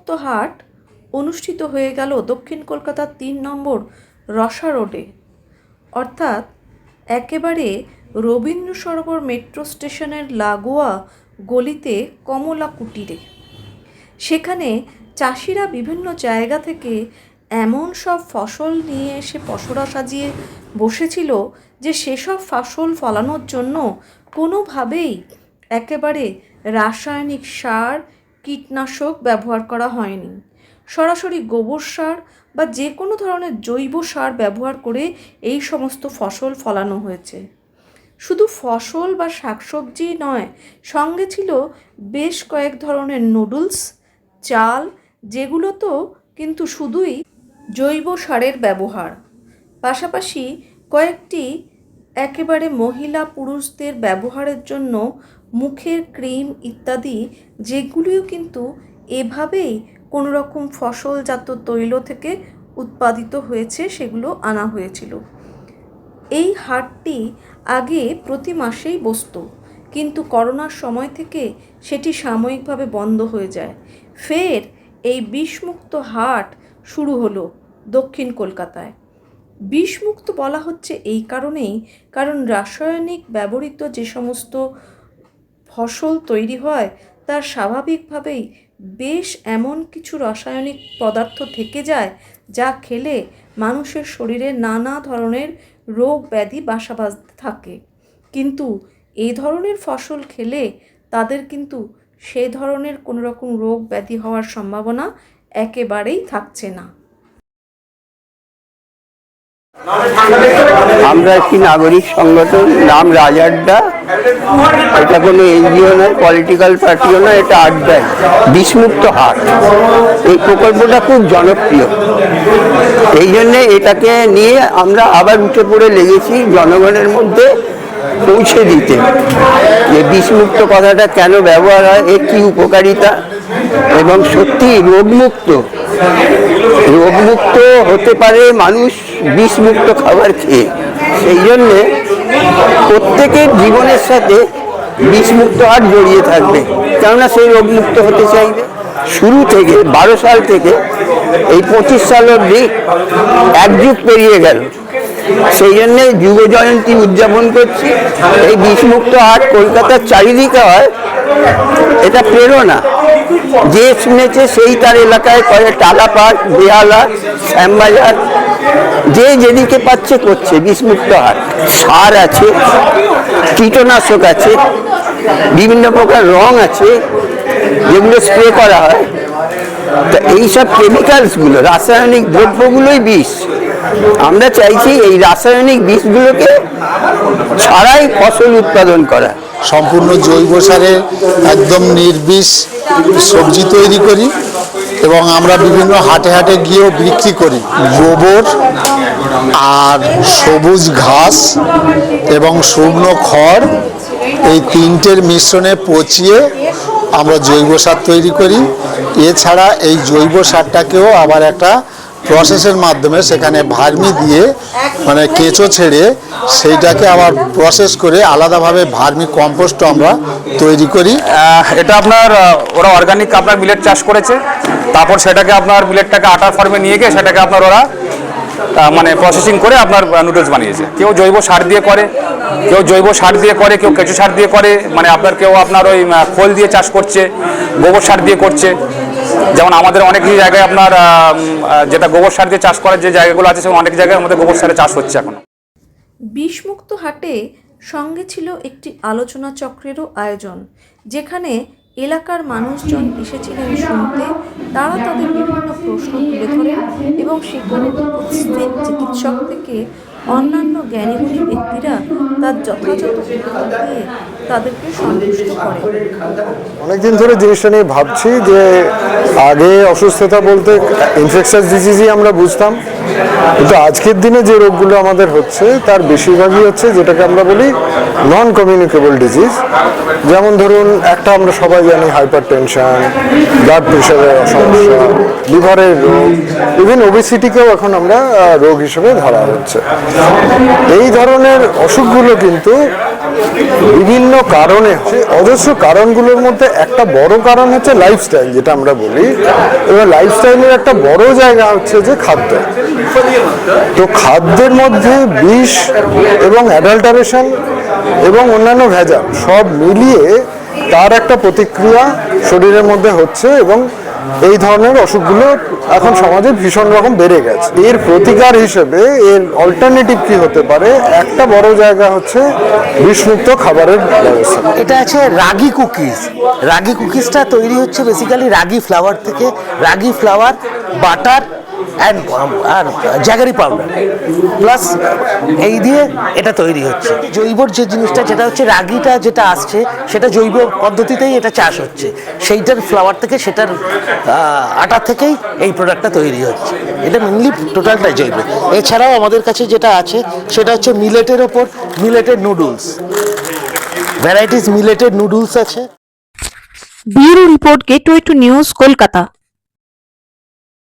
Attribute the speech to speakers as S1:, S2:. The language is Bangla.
S1: বিষমুক্ত হাট অনুষ্ঠিত হয়ে গেল দক্ষিণ কলকাতার ৩ নম্বর রসা রোডে, অর্থাৎ একেবারে রবীন্দ্র সরোবর মেট্রো স্টেশনের লাগোয়া গলিতে কমলা কুটিরে। সেখানে চাষিরা বিভিন্ন জায়গা থেকে এমন সব ফসল নিয়ে এসে পসরা সাজিয়ে বসেছিল যে সেসব ফসল ফলানোর জন্য কোনোভাবেই একেবারে রাসায়নিক সার, কীটনাশক ব্যবহার করা হয়নি। সরাসরি গোবর সার বা যে কোনো ধরনের জৈব সার ব্যবহার করে এই সমস্ত ফসল ফলানো হয়েছে। শুধু ফসল বা শাকসবজি নয়, সঙ্গে ছিল বেশ কয়েক ধরনের নুডলস, চাল, যেগুলো তো কিন্তু শুধুই জৈব সারের ব্যবহার। পাশাপাশি কয়েকটি একেবারে মহিলা পুরুষদের ব্যবহারের জন্য মুখের ক্রিম ইত্যাদি, যেগুলিও কিন্তু এভাবেই কোনো রকম ফসলজাত তৈল থেকে উৎপাদিত হয়েছে, সেগুলো আনা হয়েছিল। এই হাটটি আগে প্রতি মাসেই বসতো, কিন্তু করোনার সময় থেকে সেটি সাময়িকভাবে বন্ধ হয়ে যায়। ফের এই বিষমুক্ত হাট শুরু হলো দক্ষিণ কলকাতায়। বিষমুক্ত বলা হচ্ছে এই কারণেই, কারণ রাসায়নিক ব্যবহৃত যে সমস্ত ফসল তৈরি হয় তার স্বাভাবিকভাবেই বেশ এমন কিছু রাসায়নিক পদার্থ থেকে যায় যা খেলে মানুষের শরীরে নানা ধরনের রোগ ব্যাধি বাসা বাঁধতে থাকে। কিন্তু এই ধরনের ফসল খেলে তাদের কিন্তু সে ধরনের কোনো রকম রোগ ব্যাধি হওয়ার সম্ভাবনা একেবারেই থাকছে না।
S2: আমরা একটি নাগরিক সংগঠন, নাম রাজাড্ডা। এটা কোনো এনজিও নয়, পলিটিক্যাল পার্টিও নয়, এটা আড্ডায় বিষমুক্ত হাট। এই প্রকল্পটা খুব জনপ্রিয়, এই জন্যে এটাকে নিয়ে আমরা আবার উঠে পড়ে লেগেছি জনগণের মধ্যে পৌঁছে দিতে, যে বিষমুক্ত কথাটা কেন ব্যবহার হয়, এর কী উপকারিতা, এবং সত্যি রোগমুক্ত হতে পারে মানুষ বিষমুক্ত খাবার খেয়ে। সেই জন্যে প্রত্যেকের জীবনের সাথে বিষমুক্ত হাট জড়িয়ে থাকবে, কেননা সেই রোগমুক্ত হতে চাইবে। শুরু থেকে 12 সাল থেকে এই 25 সাল অবধি এক যুগ পেরিয়ে গেল, সেই জন্যে যুব জয়ন্তী উদযাপন করছি। এই বিষমুক্ত হাট কলকাতার চারিদিকে হয়, এটা প্রেরণা। যে শুনেছে সেই তার এলাকায় করে, টালা পার্ক, বেহালা, শ্যামবাজার, যে যেদিকে পাচ্ছে করছে বিষমুক্ত হাট। সার আছে, কীটনাশক আছে, বিভিন্ন প্রকার রং আছে যেগুলো স্প্রে করা হয়। তা এইসব কেমিক্যালসগুলো, রাসায়নিক দ্রব্যগুলোই বিষ। আমরা চাইছি এই রাসায়নিক বিষগুলোকে ছাড়াই ফসল উৎপাদন করা।
S3: সম্পূর্ণ জৈব সারে একদম নির্বিষ সবজি তৈরি করি এবং আমরা বিভিন্ন হাটে হাটে গিয়েও বিক্রি করি। গোবর আর সবুজ ঘাস এবং শুকনো খড়, এই তিনটের মিশ্রণে পচিয়ে আমরা জৈব সার তৈরি করি। এছাড়া এই জৈব সারটাকেও আবার একটা প্রসেসের মাধ্যমে সেখানে ভার্মি দিয়ে, মানে কেঁচো ছেড়ে সেইটাকে আবার প্রসেস করে আলাদাভাবে ভার্মি কম্পোস্ট আমরা তৈরি করি।
S4: এটা আপনার ওরা অর্গানিক আপনার মিলেট চাষ করেছে, তারপর সেটাকে আপনার মিলেটটাকে আটার ফর্মে নিয়ে গিয়ে সেটাকে আপনার ওরা মানে প্রসেসিং করে আপনার নুডলস বানিয়েছে। কেউ জৈব সার দিয়ে করে, কেউ কেউ কেঁচো সার দিয়ে করে, মানে আপনার কেউ আপনার ওই খোল দিয়ে চাষ করছে, গোবর সার দিয়ে করছে। যেমন আমাদের অনেক জায়গায় আপনার যেটা গোবর সার দিয়ে চাষ করার যে জায়গাগুলো আছে, সেগুলো অনেক জায়গায় আমাদের গোবর সারে চাষ হচ্ছে এখন।
S1: বিষমুক্ত হাটে সঙ্গে ছিল একটি আলোচনা চক্রেরও আয়োজন, যেখানে এলাকার মানুষজন এসেছিলেন শুনতে। তারা তাদের বিভিন্ন প্রশ্ন তুলে ধরেন এবং সেখানে উপস্থিত চিকিৎসক থেকে অন্যান্য জ্ঞানীগুণী ব্যক্তিরা তার যথাযথ উত্তর দিয়ে তাদেরকে সন্তুষ্ট করেন।
S5: অনেকদিন ধরে জিনিসটা নিয়ে ভাবছি যে আগে অসুস্থতা বলতে ইনফেকশাস ডিজিজই আমরা বুঝতাম, কিন্তু আজকের দিনে যে রোগগুলো আমাদের হচ্ছে তার বেশিরভাগই হচ্ছে যেটাকে আমরা বলি নন কমিউনিকেবল ডিজিজ। যেমন ধরুন, একটা আমরা সবাই জানি হাইপার টেনশন, ব্লাড প্রেশারের সমস্যা, লিভারের রোগ, ইভেন ওবেসিটিকেও এখন আমরা রোগ হিসেবে ধরা হচ্ছে। এই ধরনের অসুখগুলো কিন্তু বিভিন্ন কারণে হয়। অজস্র কারণগুলোর মধ্যে একটা বড় কারণ হচ্ছে লাইফস্টাইল, যেটা আমরা বলি। এবার লাইফস্টাইলের একটা বড় জায়গা হচ্ছে যে খাদ্য। তো খাদ্যের মধ্যে বিষ এবং অ্যাডাল্টারেশন এবং অন্যান্য ভেজাল সব মিলিয়ে তার একটা প্রতিক্রিয়া শরীরের মধ্যে হচ্ছে, এবং এই ধরনের অসুখগুলো এখন সমাজে ভীষণ রকম বেড়ে গেছে। এর প্রতিকার হিসেবে এর অল্টারনেটিভ কি হতে পারে? একটা বড় জায়গা হচ্ছে বিষমুক্ত খাবারের ব্যবস্থা।
S6: এটা আছে রাগি কুকিজ। রাগি কুকিজটা তৈরি হচ্ছে বেসিক্যালি রাগি ফ্লাওয়ার থেকে। রাগি ফ্লাওয়ার, বাটার অ্যান্ড আর জ্যাগারি পাউডার প্লাস এই দিয়ে এটা তৈরি হচ্ছে। জৈবর যে জিনিসটা, যেটা হচ্ছে রাগিটা যেটা আসছে সেটা জৈব পদ্ধতিতেই এটা চাষ হচ্ছে, সেইটার ফ্লাওয়ার থেকে, সেটার আটা থেকেই এই প্রোডাক্টটা তৈরি হচ্ছে। এটা মেনলি টোটালটাই জৈব। এছাড়াও আমাদের কাছে যেটা আছে সেটা হচ্ছে মিলেটের ওপর মিলেটেড নুডলস, ভ্যারাইটিস মিলেটেড নুডলস আছে।
S7: Bureau report, gateway to news, Kolkata.